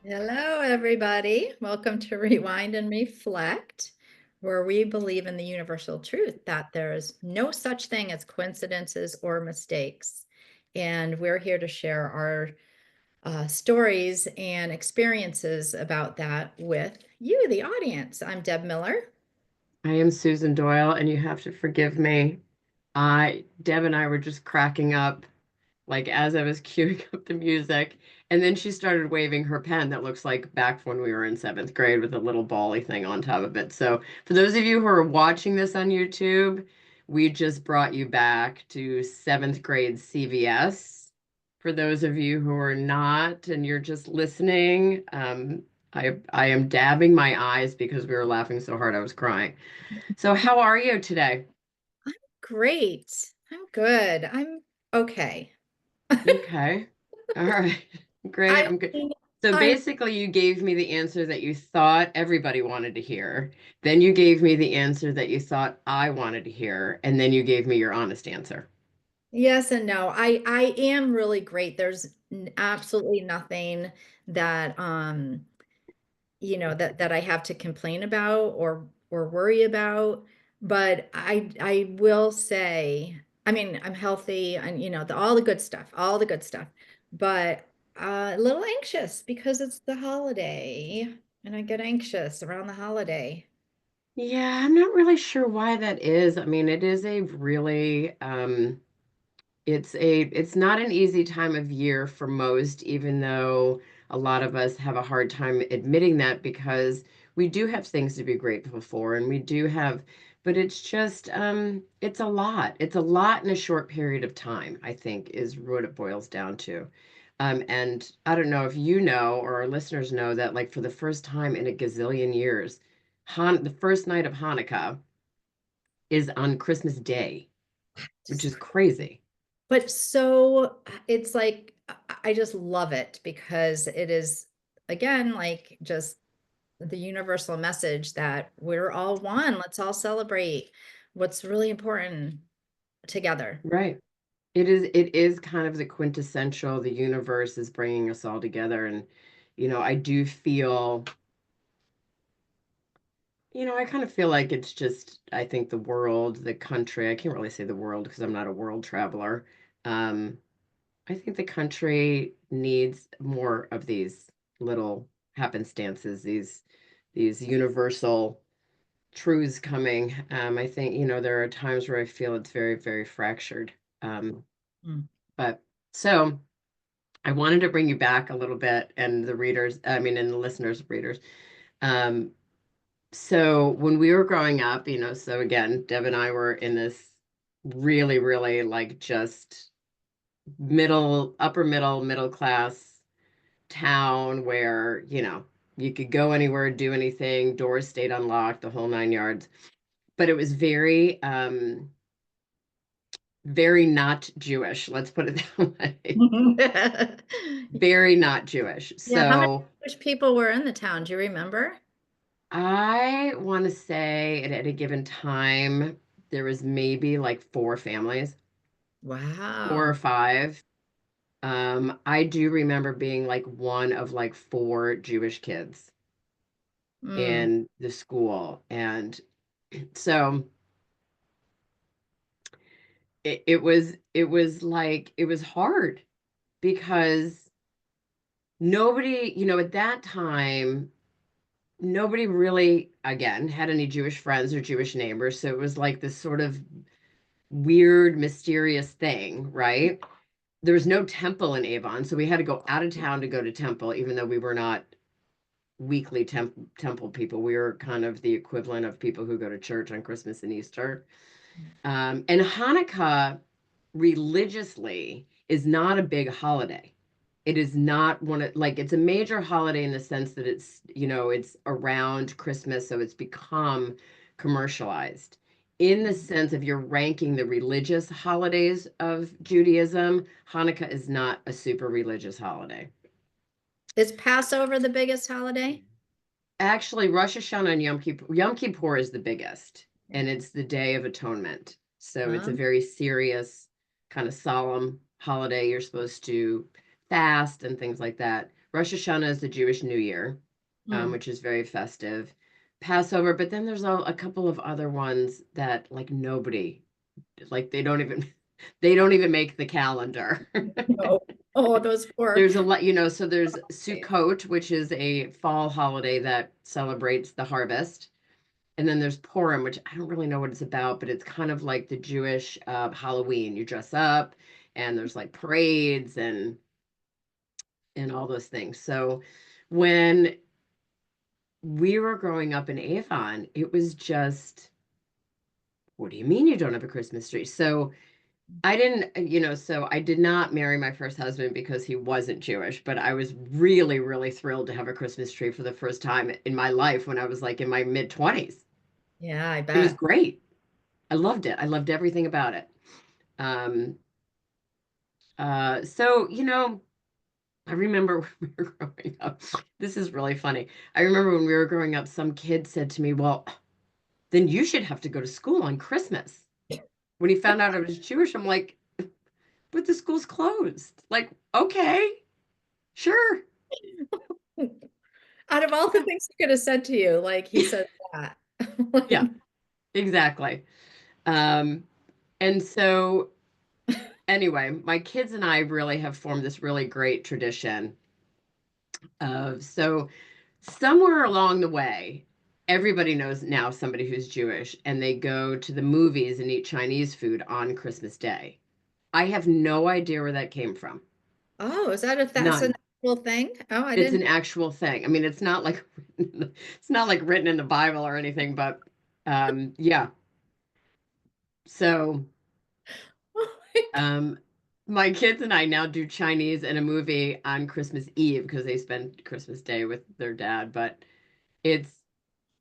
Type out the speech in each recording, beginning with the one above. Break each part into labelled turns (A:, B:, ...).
A: Hello, everybody. Welcome to Rewind and Reflect, where we believe in the universal truth that there is no such thing as coincidences or mistakes. And we're here to share our stories and experiences about that with you, the audience. I'm Deb Miller.
B: I am Susan Doyle, and you have to forgive me. Deb and I were just cracking up, like as I was queuing up the music, and then she started waving her pen that looks like back when we were in seventh grade with a little bally thing on top of it. So, for those of you who are watching this on YouTube, we just brought you back to seventh grade CVS. For those of you who are not and you're just listening, I am dabbing my eyes because we were laughing so hard I was crying. So, how are you today?
A: Great. I'm good. I'm okay.
B: Okay. All right. Great.
A: I
B: I'm good.
A: mean,
B: So
A: I'm
B: basically, you gave me the answer that you thought everybody wanted to hear. Then you gave me the answer that you thought I wanted to hear. And then you gave me your honest answer.
A: Yes and no. I am really great. There's absolutely nothing that that I have to complain about or worry about. But I will say, I mean, I'm healthy and all the good stuff, all the good stuff. But a little anxious because it's the holiday and I get anxious around the holiday.
B: Yeah, I'm not really sure why that is. I mean, it is a really it's not an easy time of year for most, even though a lot of us have a hard time admitting that because we do have things to be grateful for and we do have, but it's just it's a lot. It's a lot in a short period of time, I think, is what it boils down to. And I don't know if you know or our listeners know that like for the first time in a gazillion years, the first night of Hanukkah is on Christmas Day, which is crazy.
A: But so it's like I just love it because it is again like just the universal message that we're all one. Let's all celebrate what's really important together.
B: Right. It is kind of the quintessential, the universe is bringing us all together. And, I do feel, I kind of feel like it's just, I think the world, the country, I can't really say the world because I'm not a world traveler. Um, I think the country needs more of these little happenstances, these universal truths coming. I think, there are times where I feel it's very, very fractured. Um,
A: Mm.
B: but so I wanted to bring you back a little bit and the readers, I mean, and the listeners, readers. Um, so when we were growing up, so again, Deb and I were in this really, really like just upper middle class town where, you could go anywhere, do anything, doors stayed unlocked, the whole nine yards. But it was very, very not Jewish. Let's put it that way. Very not Jewish.
A: Yeah, how many
B: So
A: Jewish people were in the town? Do you remember?
B: I want to say at a given time, there was maybe like four families, four or
A: Wow.
B: five. I do remember being like one of like four Jewish kids
A: Mm.
B: in the school. And so it was like, it was hard because nobody, at that time, nobody really, again, had any Jewish friends or Jewish neighbors. So it was like this sort of weird, mysterious thing, right? There was no temple in Avon, so we had to go out of town to go to temple, even though we were not weekly temple people. We were kind of the equivalent of people who go to church on Christmas and Easter. And Hanukkah religiously is not a big holiday. It is not one of like it's a major holiday in the sense that it's around Christmas, so it's become commercialized. In the sense of you're ranking the religious holidays of Judaism, Hanukkah is not a super religious holiday.
A: Is Passover the biggest holiday?
B: Actually, Rosh Hashanah and Yom Kippur is the biggest, and it's the Day of Atonement. So it's a
A: Huh?
B: very serious, kind of solemn holiday. You're supposed to fast and things like that. Rosh Hashanah is the Jewish New Year,
A: Mm.
B: which is very festive. Passover, but then there's a couple of other ones that like nobody, like they don't even make the calendar.
A: Oh, oh, those poor.
B: There's a lot, so there's Sukkot, which is a fall holiday that celebrates the harvest. And then there's Purim, which I don't really know what it's about, but it's kind of like the Jewish Halloween. You dress up and there's like parades and all those things. So when we were growing up in Avon, it was just, what do you mean you don't have a Christmas tree? So I didn't, so I did not marry my first husband because he wasn't Jewish, but I was really, really thrilled to have a Christmas tree for the first time in my life when I was like in my mid 20s.
A: Yeah, I
B: It was
A: bet.
B: great. I loved it. I loved everything about it. Um, so, I remember when we were growing up, this is really funny. I remember when we were growing up, some kid said to me, well, then you should have to go to school on Christmas. When he found out I was Jewish, I'm like, but the school's closed. Like, okay, sure.
A: Out of all the things he could have said to you, like he said that.
B: Yeah,
A: Like,
B: exactly. Um, and so anyway, my kids and I really have formed this really great tradition of so somewhere along the way, everybody knows now somebody who's Jewish and they go to the movies and eat Chinese food on Christmas Day. I have no idea where that came from.
A: oh, is that if that's an
B: None.
A: actual thing? Oh, I
B: It's
A: didn't.
B: an actual thing. I mean, it's not like it's not like written in the Bible or anything, but yeah. So
A: Oh my
B: um my kids and I now do Chinese in a movie on Christmas Eve because they spend Christmas Day with their dad. But it's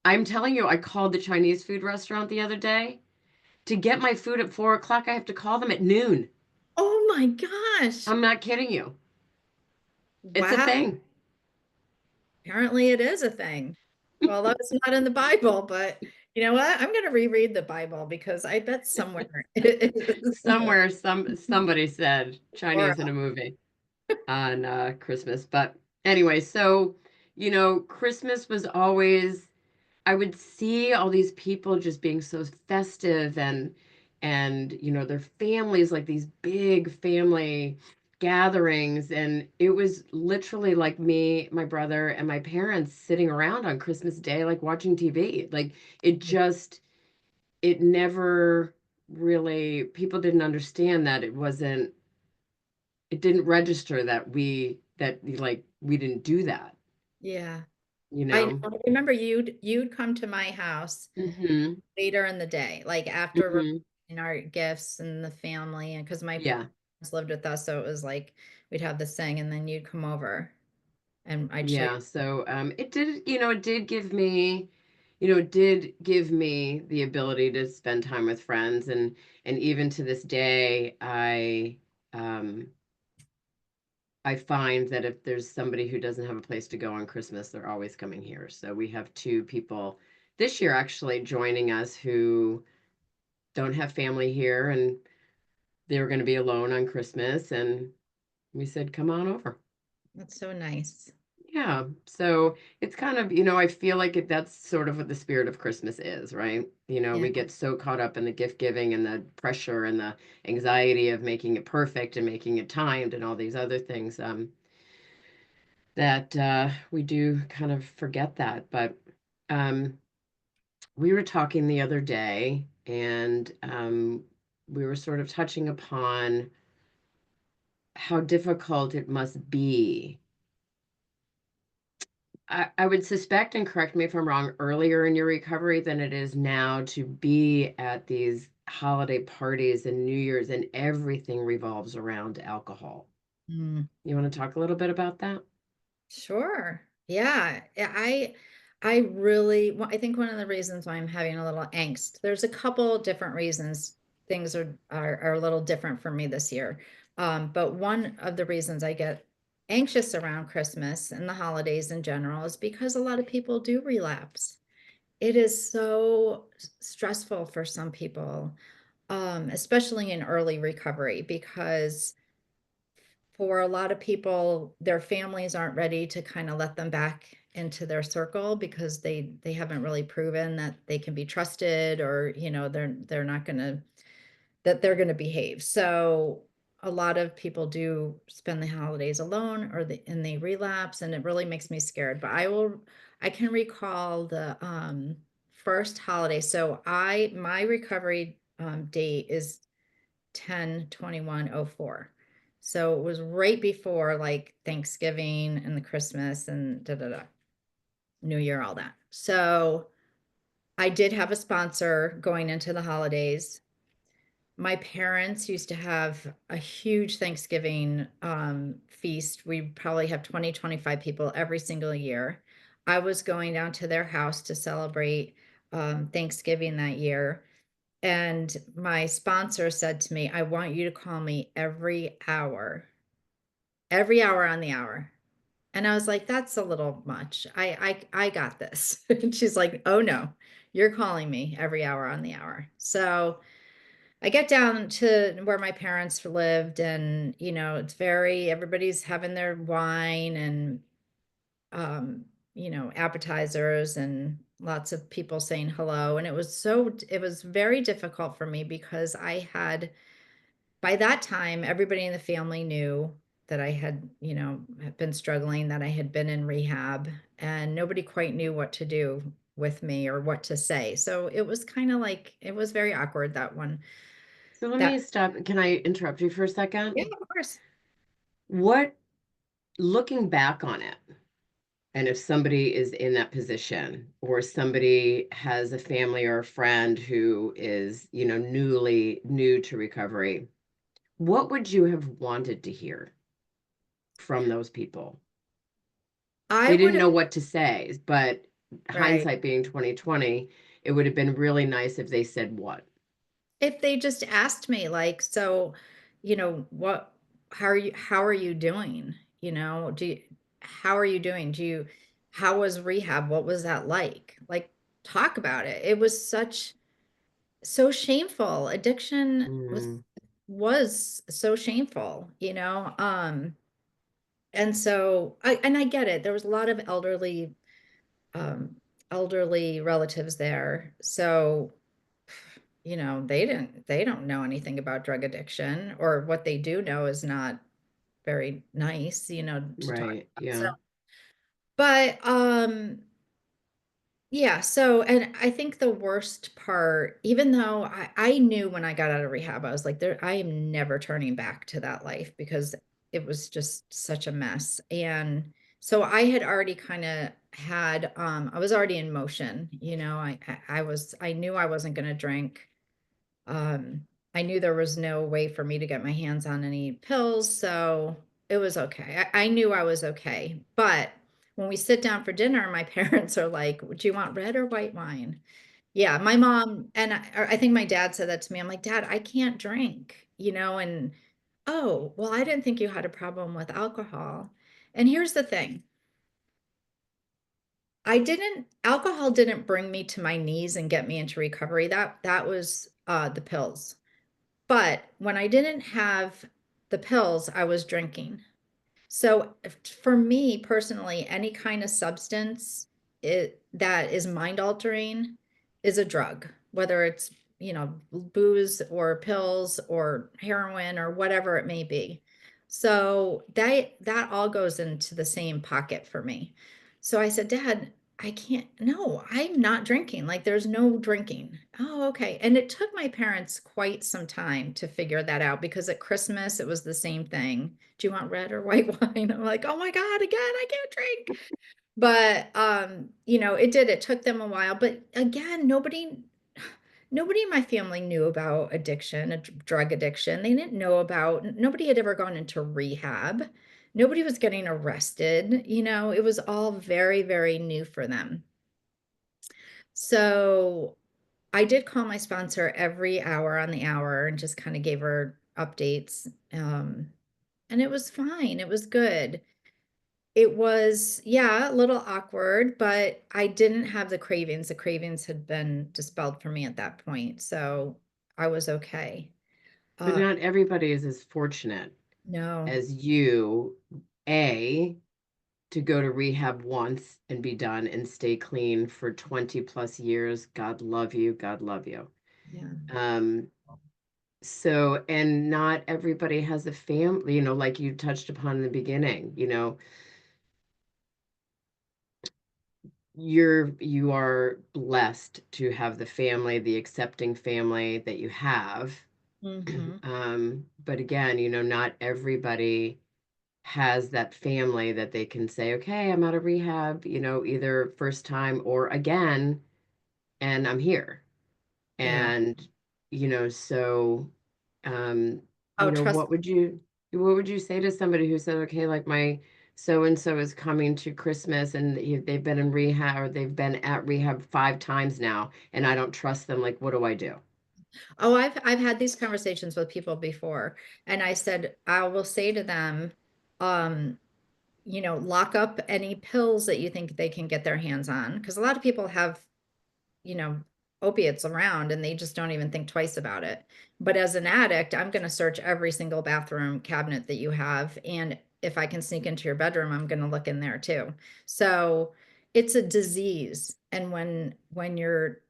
B: I'm telling you, I called the Chinese food restaurant the other day. To get my food at 4 o'clock, I have to call them at noon.
A: oh my gosh.
B: I'm not kidding you. It's a
A: Wow.
B: thing.
A: Apparently it is a thing. Well, that's not in the Bible, but you know what? I'm going to reread the Bible because I bet somewhere it is more.
B: Somewhere somebody said
A: Or
B: Chinese in a movie on Christmas. But anyway, so Christmas was always I would see all these people just being so festive and their families like these big family gatherings and it was literally like me, my brother and my parents sitting around on Christmas Day like watching TV. Like it just it never really people didn't understand that it didn't register that we didn't do that,
A: yeah.
B: you
A: I know.
B: know.
A: I remember you'd come to my house
B: Mhm.
A: later in the day, like after we're
B: Mhm.
A: in our gifts and the family, and because my parents
B: Yeah.
A: lived with us, so it was like we'd have this thing, and then you'd come over, and I'd show you.
B: Yeah, so it did give me the ability to spend time with friends and even to this day um I find that if there's somebody who doesn't have a place to go on Christmas, they're always coming here. So we have two people this year actually joining us who don't have family here and they were going to be alone on Christmas and we said come on over.
A: That's so nice.
B: Yeah. So it's kind of, I feel like that's sort of what the spirit of Christmas is, right?
A: Yeah.
B: We get so caught up in the gift giving and the pressure and the anxiety of making it perfect and making it timed and all these other things that we do kind of forget that. But um, we were talking the other day and we were sort of touching upon how difficult it must be I would suspect, and correct me if I'm wrong, earlier in your recovery than it is now to be at these holiday parties and New Year's, and everything revolves around alcohol.
A: Mm.
B: You want to talk a little bit about that?
A: Sure. Yeah. I really, well, I think one of the reasons why I'm having a little angst, there's a couple different reasons things are a little different for me this year. But one of the reasons I get anxious around Christmas and the holidays in general is because a lot of people do relapse. It is so stressful for some people, especially in early recovery, because for a lot of people, their families aren't ready to kind of let them back into their circle because they haven't really proven that they can be trusted, or they're not going to that they're going to behave. So a lot of people do spend the holidays alone, and they relapse, and it really makes me scared. But I can recall the first holiday. So my recovery date is 10/21/04. So it was right before like Thanksgiving and the Christmas and da da da, New Year, all that. So I did have a sponsor going into the holidays. My parents used to have a huge Thanksgiving feast. We probably have 20, 25 people every single year. I was going down to their house to celebrate Thanksgiving that year. And my sponsor said to me, I want you to call me every hour on the hour. And I was like, that's a little much. I got this. And she's like, oh no, you're calling me every hour on the hour. So I get down to where my parents lived, and it's everybody's having their wine and um, appetizers, and lots of people saying hello. And it was very difficult for me because by that time, everybody in the family knew that I had been struggling, that I had been in rehab, and nobody quite knew what to do with me or what to say. So it was kind of like, it was very awkward, that one.
B: So let me
A: That,
B: stop. Can I interrupt you for a
A: yeah,
B: second?
A: of course.
B: What, looking back on it, and if somebody is in that position, or somebody has a family or a friend who is, new to recovery, what would you have wanted to hear from those people?
A: I
B: They
A: would
B: didn't
A: have,
B: know what to say, but
A: right.
B: hindsight being 2020, it would have been really nice if they said what.
A: If they just asked me, like, so, what, how are you doing? How are you doing? How was rehab? What was that like? Like, talk about it. It was so shameful. Addiction
B: Mm,
A: was so shameful, and so I get it. There was a lot of um, elderly relatives there. So, they don't know anything about drug addiction, or what they do know is not very nice, to talk
B: right.
A: about. So,
B: Yeah.
A: but yeah, so, and I think the worst part, even though I knew when I got out of rehab, I was like, I am never turning back to that life, because it was just such a mess. And so I had already kind of I was already in motion, I knew I wasn't going to drink. Um, I knew there was no way for me to get my hands on any pills, so it was okay. I knew I was okay. But when we sit down for dinner, my parents are like, "Do you want red or white wine?" Yeah, my mom and I think my dad said that to me. I'm like, "Dad, I can't drink," and oh, well, I didn't think you had a problem with alcohol. And here's the thing. Alcohol didn't bring me to my knees and get me into recovery. That was the pills. But when I didn't have the pills, I was drinking. So for me personally, any kind of substance that is mind altering is a drug, whether it's, booze or pills or heroin or whatever it may be. So that all goes into the same pocket for me. So I said, Dad, I can't, no, I'm not drinking. Like, there's no drinking. Oh, okay. And it took my parents quite some time to figure that out, because at Christmas it was the same thing. Do you want red or white wine? I'm like, oh my God, again, I can't drink. But it took them a while. But again, nobody in my family knew about addiction, drug addiction. They didn't know about, nobody had ever gone into rehab. Nobody was getting arrested. It was all very, very new for them. So I did call my sponsor every hour on the hour and just kind of gave her updates. And it was fine. It was good. It was, yeah, a little awkward, but I didn't have the cravings. The cravings had been dispelled for me at that point. So I was okay.
B: But
A: Uh,
B: not everybody is as fortunate.
A: No.
B: as you, A, to go to rehab once and be done and stay clean for 20 plus years. God love you. God love you.
A: Yeah.
B: Um, so, and not everybody has a family, like you touched upon in the beginning, you are blessed to have the family, the accepting family that you have.
A: Hmm.
B: But again, not everybody has that family that they can say, okay, I'm out of rehab, either first time or again, and I'm here.
A: Yeah.
B: And, so, um,
A: Oh, trust.
B: what would you say to somebody who said, okay, like my so and so is coming to Christmas and they've been in rehab or they've been at rehab 5 times now and I don't trust them. Like, what do I do?
A: Oh, I've had these conversations with people before, and I said I will say to them, um, lock up any pills that you think they can get their hands on, because a lot of people have, you know, opiates around and they just don't even think twice about it. But as an addict, I'm going to search every single bathroom cabinet that you have, and if I can sneak into your bedroom, I'm going to look in there too. So it's a disease, and when you're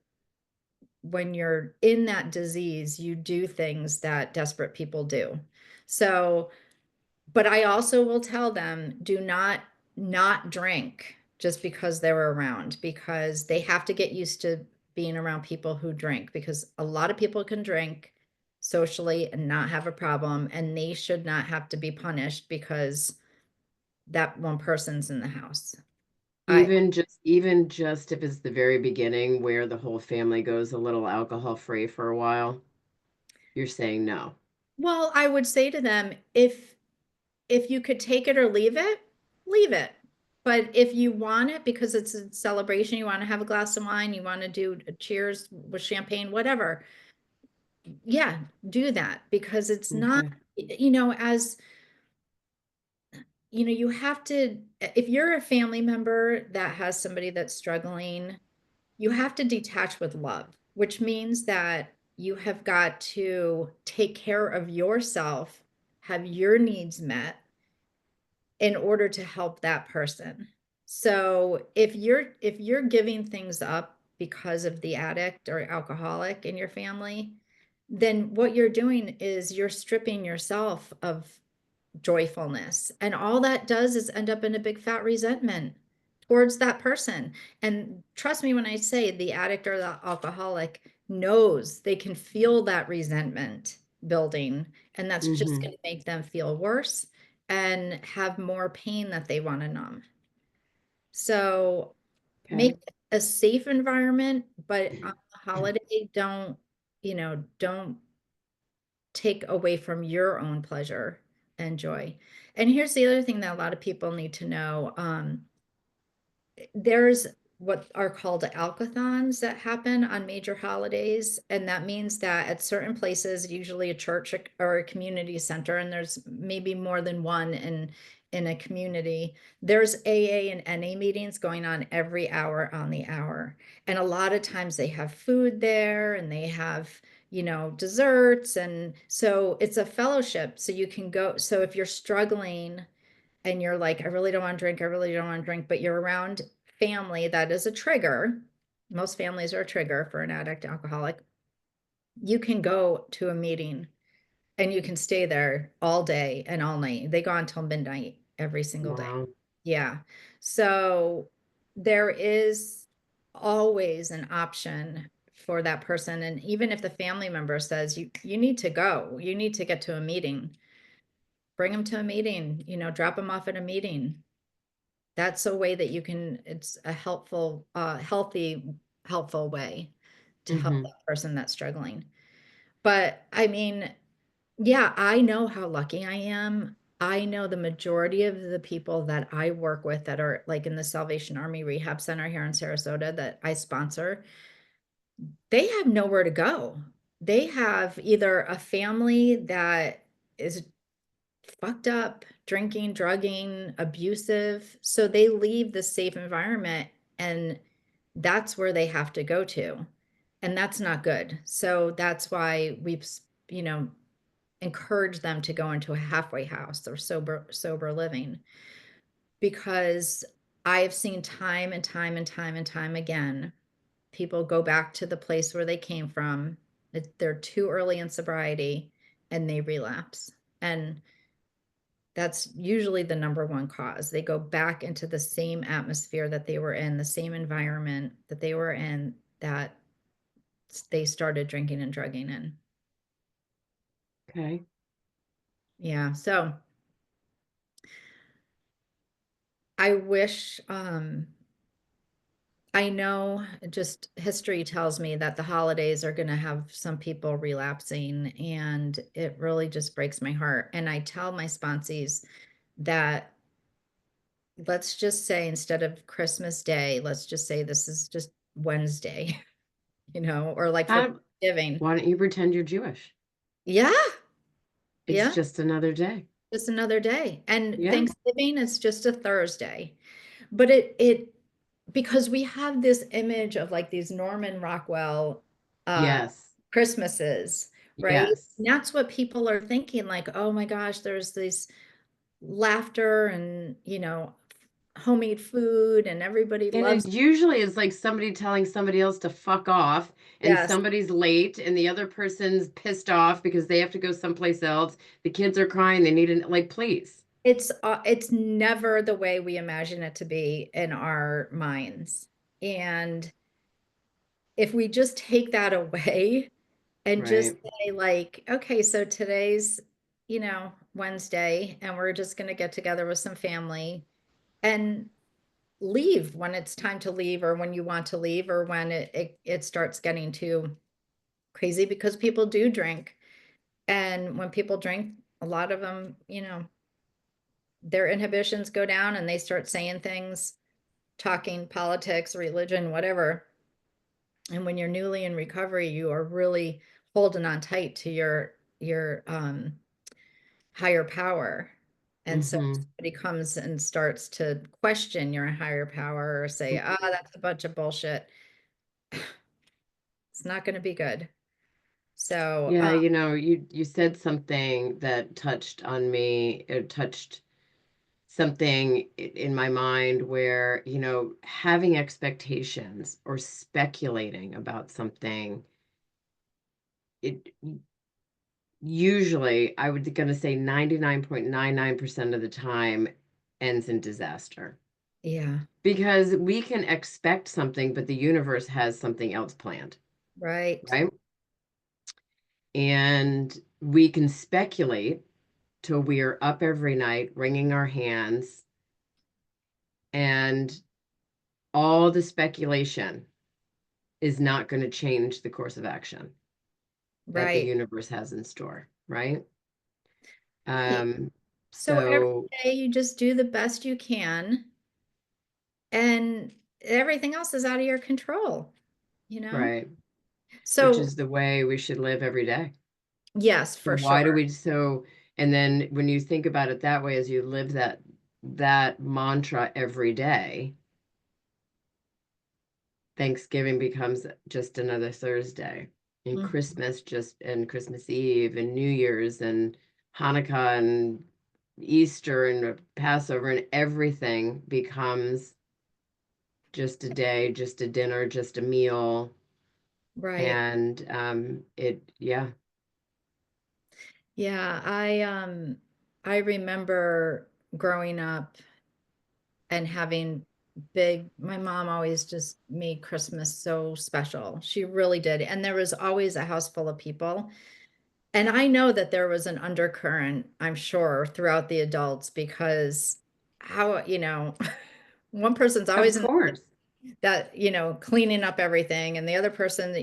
A: in that disease, you do things that desperate people do. So, but I also will tell them, do not drink just because they're around, because they have to get used to being around people who drink, because a lot of people can drink socially and not have a problem, and they should not have to be punished because that one person's in the house. I
B: Even just if it's the very beginning where the whole family goes a little alcohol free for a while, you're saying no.
A: Well, I would say to them, if you could take it or leave it, leave it. But if you want it because it's a celebration, you want to have a glass of wine, you want to do a cheers with champagne, whatever, yeah, do that, because it's not,
B: Okay.
A: as you have to, if you're a family member that has somebody that's struggling, you have to detach with love, which means that you have got to take care of yourself, have your needs met in order to help that person. So if you're giving things up because of the addict or alcoholic in your family, then what you're doing is you're stripping yourself of joyfulness. And all that does is end up in a big fat resentment towards that person. And trust me when I say the addict or the alcoholic knows, they can feel that resentment building, and that's just
B: Mm-hmm.
A: going to make them feel worse and have more pain that they want to numb. So make
B: Okay.
A: it a safe environment, but on the holiday, don't take away from your own pleasure and joy. And here's the other thing that a lot of people need to know. There's what are called alcathons that happen on major holidays. And that means that at certain places, usually a church or a community center, and there's maybe more than one in a community, there's AA and NA meetings going on every hour on the hour. And a lot of times they have food there and they have, desserts. And so it's a fellowship. So you can go. So if you're struggling and you're like, I really don't want to drink, I really don't want to drink, but you're around family that is a trigger. Most families are a trigger for an addict, alcoholic. You can go to a meeting and you can stay there all day and all night. They go until midnight every single day.
B: Wow.
A: Yeah. So there is always an option for that person. And even if the family member says you need to go, you need to get to a meeting, bring them to a meeting, drop them off at a meeting. That's a way that you can, it's a healthy, helpful way to help
B: Mm-hmm.
A: that person that's struggling. But I mean, yeah, I know how lucky I am. I know the majority of the people that I work with that are like in the Salvation Army Rehab Center here in Sarasota that I sponsor, they have nowhere to go. They have either a family that is fucked up, drinking, drugging, abusive. So they leave the safe environment and that's where they have to go to. And that's not good. So that's why we've, you know, encourage them to go into a halfway house or sober living, because I've seen time and time and time and time again, people go back to the place where they came from. They're too early in sobriety and they relapse. And that's usually the number one cause. They go back into the same atmosphere that they were in, the same environment that they were in, that they started drinking and drugging in.
B: Okay.
A: Yeah. So I wish, I know just history tells me that the holidays are going to have some people relapsing, and it really just breaks my heart. And I tell my sponsees that, let's just say, instead of Christmas Day, let's just say this is just Wednesday, or like for
B: How,
A: Thanksgiving.
B: why don't you pretend you're Jewish?
A: Yeah.
B: It's
A: Yeah.
B: just another day.
A: Just another day. And
B: Yeah.
A: Thanksgiving is just a Thursday. But it because we have this image of like these Norman Rockwell uh
B: Yes.
A: Christmases, right?
B: Yes.
A: And that's what people are thinking, like, oh my gosh, there's this laughter and, homemade food and everybody
B: And
A: loves.
B: it usually is like somebody telling somebody else to fuck off, and
A: Yes.
B: somebody's late, and the other person's pissed off because they have to go someplace else. The kids are crying. They need an, like, please.
A: It's never the way we imagine it to be in our minds. And if we just take that away and just
B: Right.
A: say, like, okay, so today's, Wednesday, and we're just going to get together with some family and leave when it's time to leave, or when you want to leave, or when it starts getting too crazy, because people do drink. And when people drink, a lot of them, their inhibitions go down and they start saying things, talking politics, religion, whatever. And when you're newly in recovery, you are really holding on tight to your higher power. And so if
B: Mm-hmm.
A: somebody comes and starts to question your higher power or say, ah, that's a bunch of bullshit, it's not going to be good. So,
B: Yeah, you said something that touched on me. It touched something in my mind where, having expectations or speculating about something, it usually, I would gonna say 99.99% of the time ends in disaster.
A: yeah,
B: Because we can expect something, but the universe has something else planned,
A: right,
B: right? And we can speculate till we're up every night, wringing our hands, and all the speculation is not going to change the course of action that the
A: right.
B: universe has in store, right?
A: Yeah.
B: Um,
A: So every
B: so,
A: day you just do the best you can, and everything else is out of your control, you know?
B: right, which
A: So,
B: is the way we should live every day.
A: yes,
B: So
A: for
B: why do
A: sure.
B: we and then when you think about it that way, as you live that mantra every day, Thanksgiving becomes just another Thursday, and
A: Mhm.
B: Christmas Eve and New Year's and Hanukkah and Easter and Passover and everything becomes just a day, just a dinner, just a meal.
A: Right.
B: And yeah.
A: Yeah, I remember growing up and having my mom always just made Christmas so special. She really did. And there was always a house full of people. And I know that there was an undercurrent, I'm sure, throughout the adults, because how, one person's
B: Of
A: always in
B: course.
A: that, cleaning up everything, and the other person,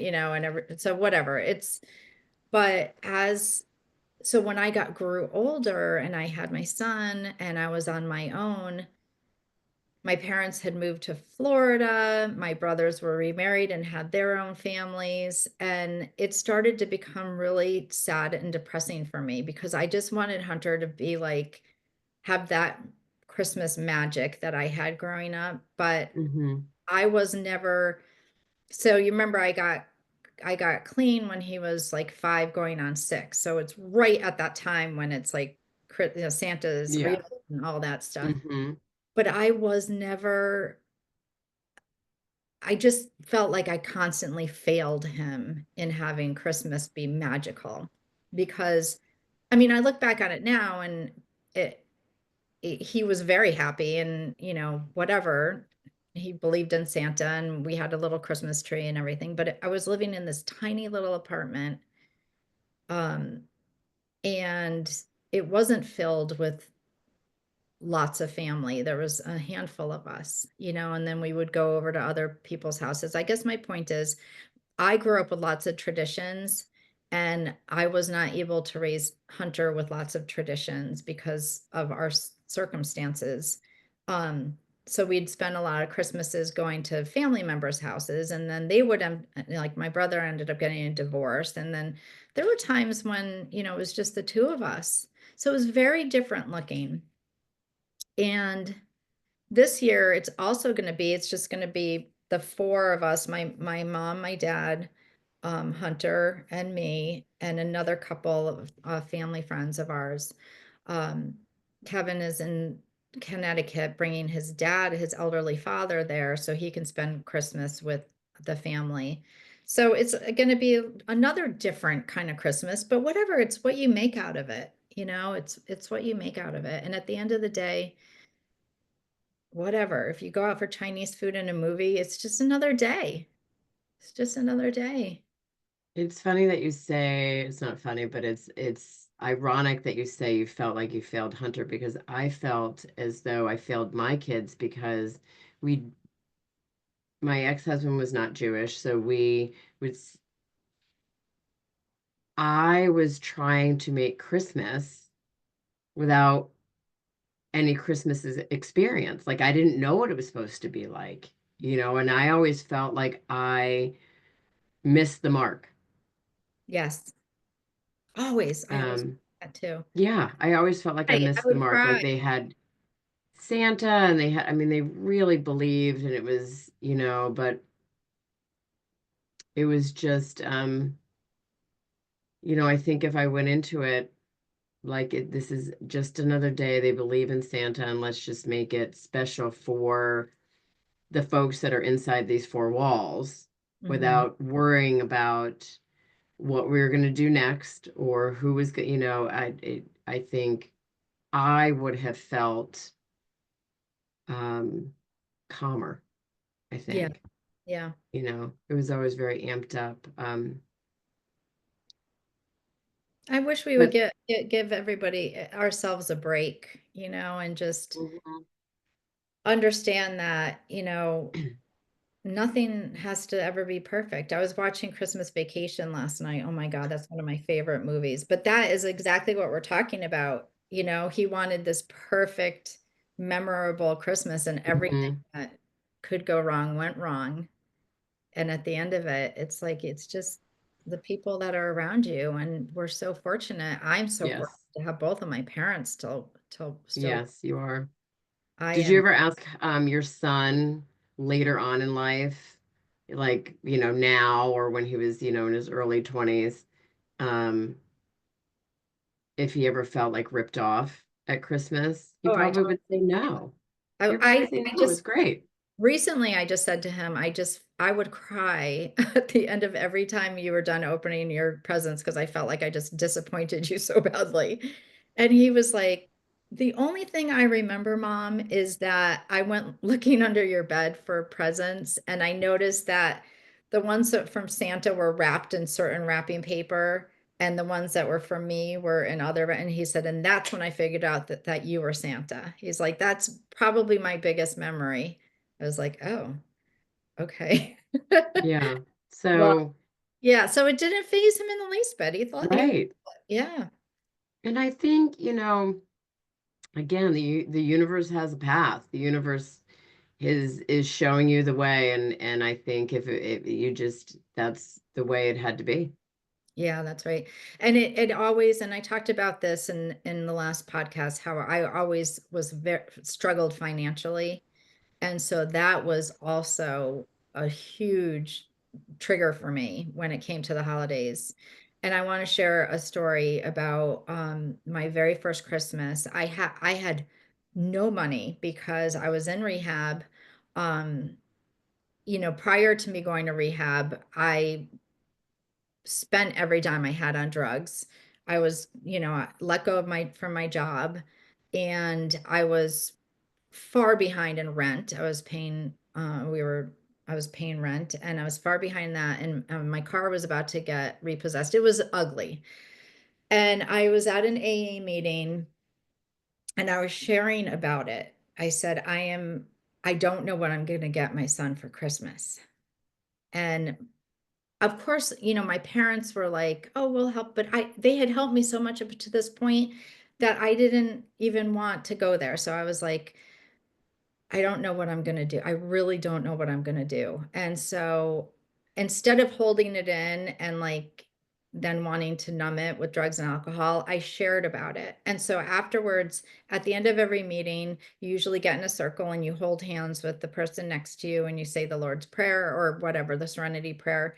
A: so whatever. But so when I grew older and I had my son and I was on my own, my parents had moved to Florida. My brothers were remarried and had their own families. And it started to become really sad and depressing for me, because I just wanted Hunter to be like, have that Christmas magic that I had growing up. But
B: Hmm.
A: I was never, so you remember I got I got clean when he was like 5 going on 6. So it's right at that time when it's like, Santa's real
B: Yeah.
A: and all that stuff.
B: Hmm.
A: But I was never, I just felt like I constantly failed him in having Christmas be magical because, I mean, I look back on it now and it, he was very happy and, whatever. He believed in Santa and we had a little Christmas tree and everything, but I was living in this tiny little apartment. Um, and it wasn't filled with lots of family. There was a handful of us, and then we would go over to other people's houses. I guess my point is I grew up with lots of traditions, and I was not able to raise Hunter with lots of traditions because of our circumstances. Um, so we'd spend a lot of Christmases going to family members' houses, and then they would, like my brother ended up getting a divorce, and then there were times when, it was just the two of us. So it was very different looking. And this year it's just going to be the four of us, my mom, my dad, Hunter and me, and another couple of family friends of ours. Um, Kevin is in Connecticut bringing his dad, his elderly father there so he can spend Christmas with the family. So it's going to be another different kind of Christmas, but whatever, it's what you make out of it. It's what you make out of it. And at the end of the day, whatever. If you go out for Chinese food and a movie, it's just another day. It's just another day.
B: It's funny that you say it's not funny, but it's ironic that you say you felt like you failed Hunter because I felt as though I failed my kids because we my ex-husband was not Jewish, so we would I was trying to make Christmas without any Christmas experience. Like I didn't know what it was supposed to be like, and I always felt like I missed the mark.
A: Yes. Always. I always
B: Um,
A: that too.
B: yeah, I always felt like I
A: I
B: missed the
A: would
B: mark. Like
A: cry.
B: they had Santa and they had, I mean, they really believed and it was, but it was just, I think if I went into it, like this is just another day, they believe in Santa and let's just make it special for the folks that are inside these four walls
A: Mhm.
B: without worrying about what we were going to do next or who was, I think I would have felt um, calmer, I
A: Yeah.
B: think.
A: Yeah.
B: It was always very amped up.
A: I wish we would
B: But
A: give everybody ourselves a break, and just
B: Mhm.
A: understand that, nothing has to ever be perfect. I was watching Christmas Vacation last night. Oh my God, that's one of my favorite movies. But that is exactly what we're talking about. He wanted this perfect, memorable Christmas, and everything
B: Mhm.
A: that could go wrong went wrong. And at the end of it, it's like it's just the people that are around you. And we're so fortunate. I'm so fortunate
B: Yes.
A: to have both of my parents still.
B: Yes, you are.
A: I
B: Did you
A: am.
B: ever ask your son later on in life, like, now or when he was, in his early 20s, um, if he ever felt like ripped off at Christmas? He
A: Oh, I
B: probably
A: don't.
B: would say no.
A: I
B: He'd probably
A: I,
B: say
A: I
B: no, it was
A: just
B: great.
A: recently, I just said to him, I would cry at the end of every time you were done opening your presents because I felt like I just disappointed you so badly. And he was like, the only thing I remember, Mom, is that I went looking under your bed for presents and I noticed that the ones that from Santa were wrapped in certain wrapping paper and the ones that were from me were in other, and he said, and that's when I figured out that you were Santa. He's like, that's probably my biggest memory. I was like, "Oh, okay."
B: Yeah.
A: Well,
B: So,
A: yeah, so it didn't phase him in the least bit. He
B: right.
A: yeah.
B: And I think, again, the universe has a path. The universe is showing you the way, and I think if you just that's the way it had to be.
A: Yeah, that's right. And it always, and I talked about this in the last podcast, how I always was very struggled financially. And so that was also a huge trigger for me when it came to the holidays. And I want to share a story about my very first Christmas. I had no money because I was in rehab. Um, prior to me going to rehab, I spent every dime I had on drugs. I was, let go of my from my job, and I was far behind in rent. I was paying rent, and I was far behind that, and my car was about to get repossessed. It was ugly. And I was at an AA meeting, and I was sharing about it. I said, I don't know what I'm going to get my son for Christmas. And of course, my parents were like, "Oh, we'll help," but they had helped me so much up to this point that I didn't even want to go there. So I was like, I don't know what I'm gonna do. I really don't know what I'm gonna do. And so instead of holding it in and like then wanting to numb it with drugs and alcohol, I shared about it. And so afterwards, at the end of every meeting, you usually get in a circle and you hold hands with the person next to you and you say the Lord's Prayer or whatever, the Serenity Prayer.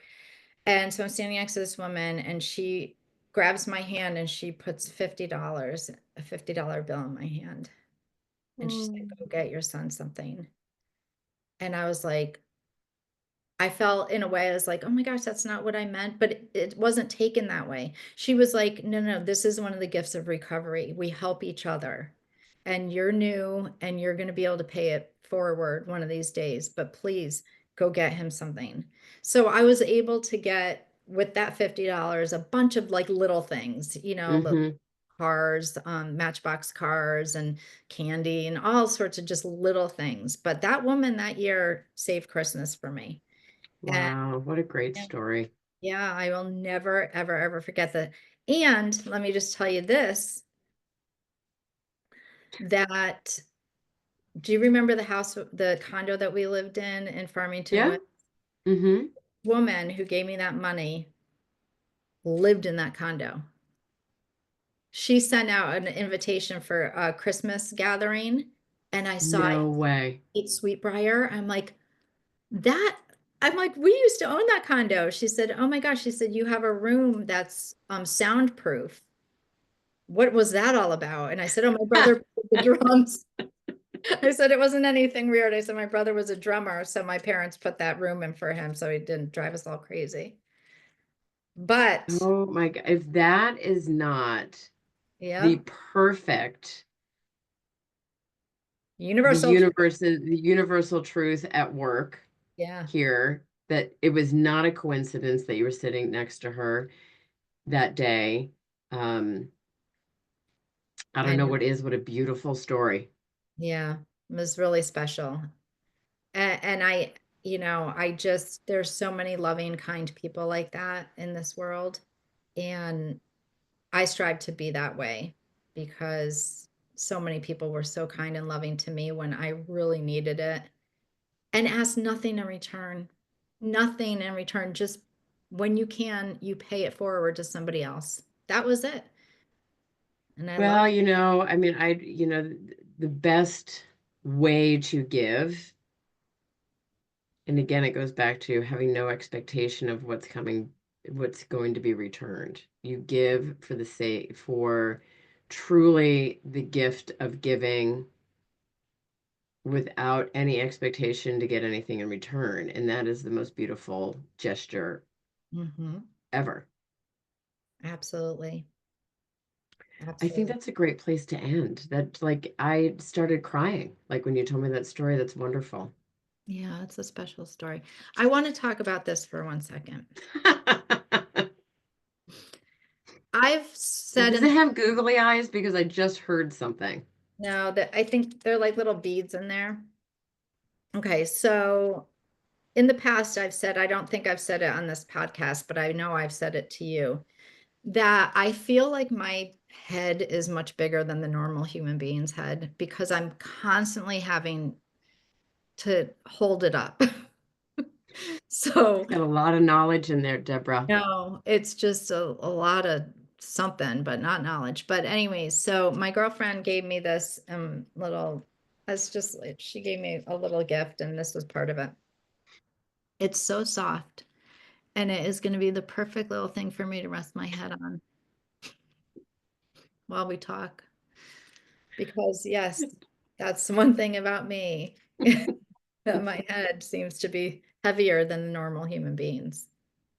A: And so I'm standing next to this woman, and she grabs my hand and she puts $50, a $50 bill in my hand. And she said,
B: Mm.
A: "Go get your son something." And I was like, I felt in a way, I was like, oh my gosh, that's not what I meant. But it wasn't taken that way. She was like, no, no, this is one of the gifts of recovery. We help each other. And you're new and you're going to be able to pay it forward one of these days. But please go get him something. So I was able to get with that $50 a bunch of like little things, the
B: Mm-hmm.
A: cars, Matchbox cars and candy and all sorts of just little things. But that woman that year saved Christmas for me. And
B: Wow, what a great story.
A: yeah, I will never, ever, ever forget that. And let me just tell you this, that do you remember the condo that we lived in Farmington?
B: Yeah.
A: With
B: Mm-hmm.
A: woman who gave me that money lived in that condo. She sent out an invitation for a Christmas gathering, and I saw
B: No way.
A: 8 Sweetbriar. That, I'm like, we used to own that condo. She said, oh my gosh, she said, you have a room that's soundproof. What was that all about? And I said, oh, my brother played the drums. I said it wasn't anything weird. I said my brother was a drummer, so my parents put that room in for him so he didn't drive us all crazy. But
B: Oh my God. If that is not the
A: yeah,
B: perfect,
A: universal truth.
B: the universal truth at work
A: Yeah,
B: here, that it was not a coincidence that you were sitting next to her that day. Um, I don't
A: I
B: know
A: know.
B: what is, what a beautiful story.
A: Yeah, it was really special. And I just, there's so many loving, kind people like that in this world. And I strive to be that way because so many people were so kind and loving to me when I really needed it and ask nothing in return. Nothing in return. Just when you can, you pay it forward to somebody else. That was it. And I
B: Well,
A: love,
B: I mean, the best way to give, and again, it goes back to having no expectation of what's going to be returned. You give for the sake, for truly the gift of giving without any expectation to get anything in return. And that is the most beautiful gesture
A: Mhm.
B: ever.
A: Absolutely.
B: I think
A: Absolutely.
B: that's a great place to end. That, like, I started crying. Like, when you told me that story, that's wonderful.
A: Yeah, it's a special story. I want to talk about this for 1 second. I've said
B: Does
A: in
B: it have googly eyes? Because I just heard something.
A: now that I think they're like little beads in there. Okay, so in the past, I've said, I don't think I've said it on this podcast, but I know I've said it to you, that I feel like my head is much bigger than the normal human being's head because I'm constantly having to hold it up. So,
B: Got a lot of knowledge in there, Deborah.
A: no, it's just a lot of something, but not knowledge. But anyways, so my girlfriend gave me this little, it's just, she gave me a little gift, and this was part of it. It's so soft. And it is going to be the perfect little thing for me to rest my head on while we talk. Because, yes, that's one thing about me that my head seems to be heavier than normal human beings.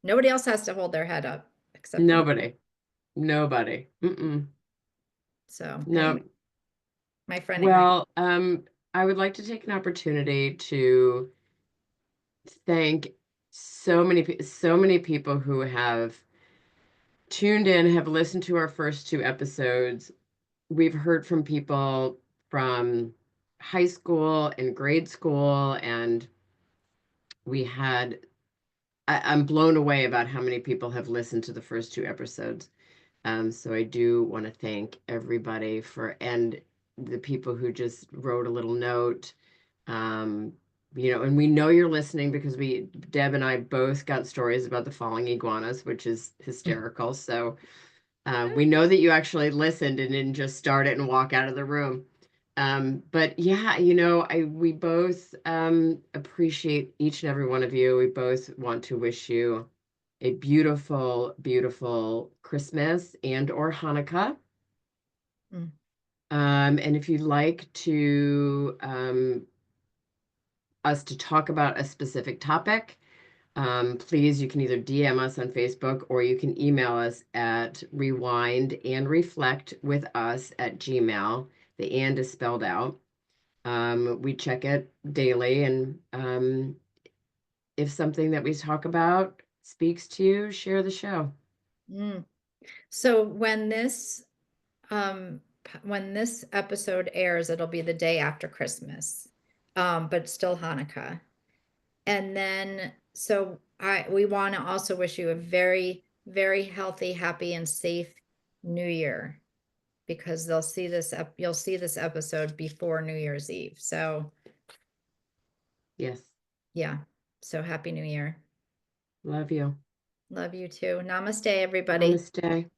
A: Nobody else has to hold their head up except for me.
B: Nobody. Nobody. Mm-mm.
A: So, anyway,
B: No.
A: my friend ain't right.
B: Well, I would like to take an opportunity to thank so many people who have tuned in, have listened to our first two episodes. We've heard from people from high school and grade school, and we had I'm blown away about how many people have listened to the first two episodes. So I do want to thank everybody and the people who just wrote a little note. Um, and we know you're listening because Deb and I both got stories about the falling iguanas, which is hysterical. So we know that you actually listened and didn't just start it and walk out of the room. But yeah, we both appreciate each and every one of you. We both want to wish you a beautiful, beautiful Christmas and or Hanukkah.
A: Mm.
B: And if you'd like to us to talk about a specific topic, please, you can either DM us on Facebook or you can email us at rewindandreflectwithus@gmail. The and is spelled out. We check it daily, and if something that we talk about speaks to you, share the show.
A: Mm. So when this episode airs, it'll be the day after Christmas, but still Hanukkah. And then, so we want to also wish you a very, very healthy, happy, and safe New Year, because you'll see this episode before New Year's Eve. So
B: Yes.
A: yeah, so Happy New Year.
B: Love you.
A: Love you too. Namaste, everybody.
B: Namaste.